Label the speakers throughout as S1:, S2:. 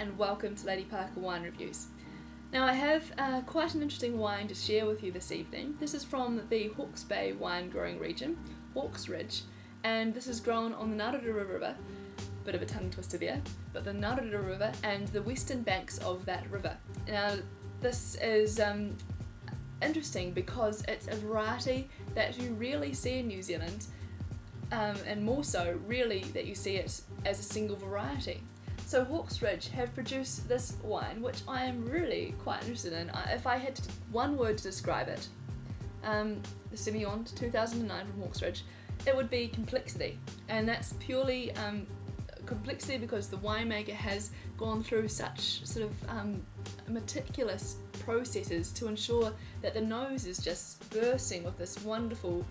S1: and welcome to Lady Parker Wine Reviews. Now I have quite an interesting wine to share with you this evening. This is from the Hawkes Bay wine growing region, Hawkes Ridge, and this is grown on the Narurua River, bit of a tongue twister there, but the Narurua River and the western banks of that river. Now this is interesting because it's a variety that you rarely see in New Zealand, and more so really that you see it as a single variety. So Hawkes Ridge have produced this wine, which I am really quite interested in. If I had one word to describe it, the Semillon 2009 from Hawkes Ridge, it would be complexity. And that's purely complexity because the winemaker has gone through such sort of meticulous processes to ensure that the nose is just bursting with this wonderful,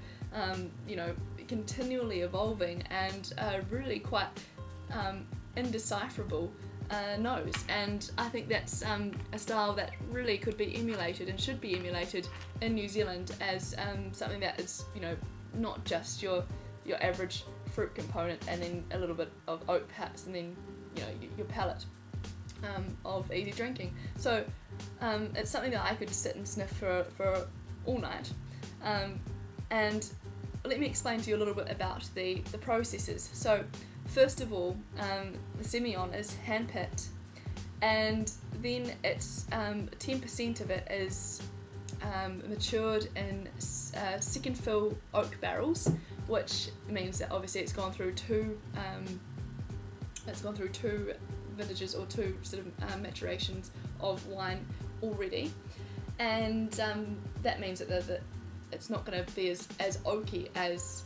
S1: continually evolving and really quite indecipherable nose, and I think that's a style that really could be emulated and should be emulated in New Zealand as something that is, not just your average fruit component and then a little bit of oak perhaps and then your palate of easy drinking. So it's something that I could sit and sniff for all night, and let me explain to you a little bit about the processes. So first of all, the Semillon is hand-picked, and then it's 10% of it is matured in second fill oak barrels, which means that obviously it's gone through two vintages or two sort of maturations of wine already, and that means that it's not going to be as oaky as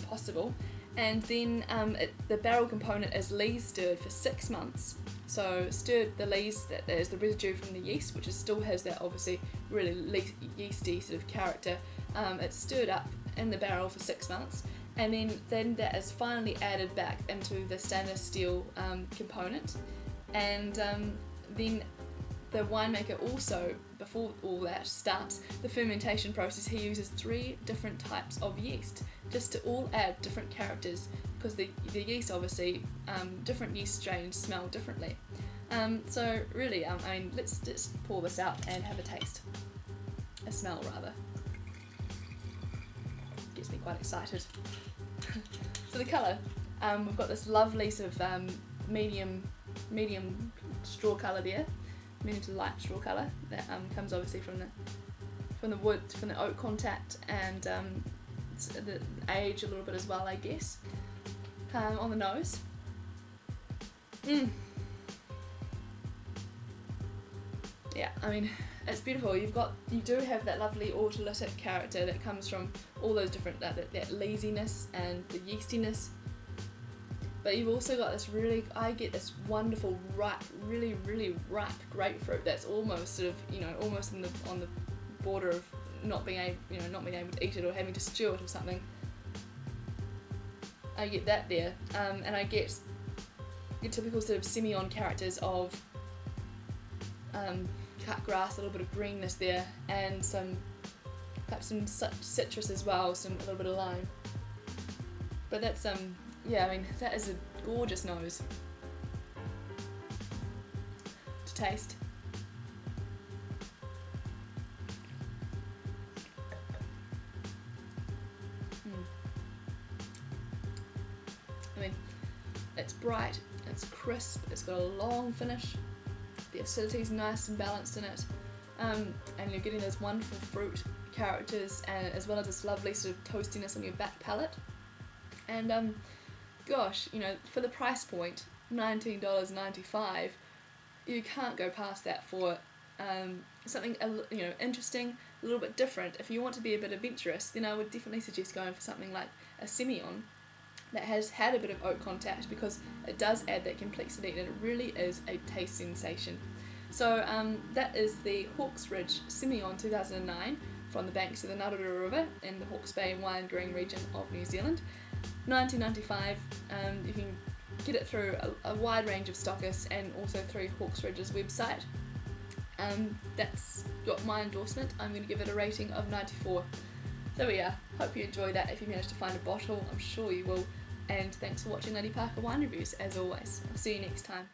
S1: possible. And then the barrel component is lees stirred for 6 months. So stirred the lees, that there's the residue from the yeast, which still has that obviously really yeasty sort of character. It's stirred up in the barrel for 6 months, and then that is finally added back into the stainless steel component. And then the winemaker also, before all that starts the fermentation process, he uses 3 different types of yeast just to all add different characters, because the yeast obviously, different yeast strains smell differently. So really, let's pour this out and have a taste, a smell rather. Gets me quite excited. So the colour, we've got this lovely sort of medium straw colour there. Medium to light straw colour that comes obviously from the wood, from the oak contact, and the age a little bit as well, I guess. On the nose, yeah, it's beautiful. You do have that lovely autolytic character that comes from all those different that laziness and the yeastiness. But you've also got this I get this wonderful ripe, really ripe grapefruit that's almost sort of, almost on the border of not being able to eat it or having to stew it or something. I get that there, and I get your typical sort of Semillon characters of cut grass, a little bit of greenness there, and perhaps some citrus as well, a little bit of lime. But that's yeah, that is a gorgeous nose to taste. It's bright, it's crisp, it's got a long finish, the acidity's nice and balanced in it, and you're getting those wonderful fruit characters, and as well as this lovely sort of toastiness on your back palate. And gosh, for the price point, $19.95, you can't go past that for something interesting, a little bit different. If you want to be a bit adventurous, then I would definitely suggest going for something like a Semillon that has had a bit of oak contact, because it does add that complexity and it really is a taste sensation. So that is the Hawkes Ridge Semillon 2009 from the banks of the Narurua River in the Hawkes Bay wine growing region of New Zealand. $19.95. You can get it through a wide range of stockists and also through Hawkes Ridge's website. That's got my endorsement. I'm going to give it a rating of 94. There we are. Hope you enjoy that. If you manage to find a bottle, I'm sure you will. And thanks for watching Lady Parker Wine Reviews, as always. I'll see you next time.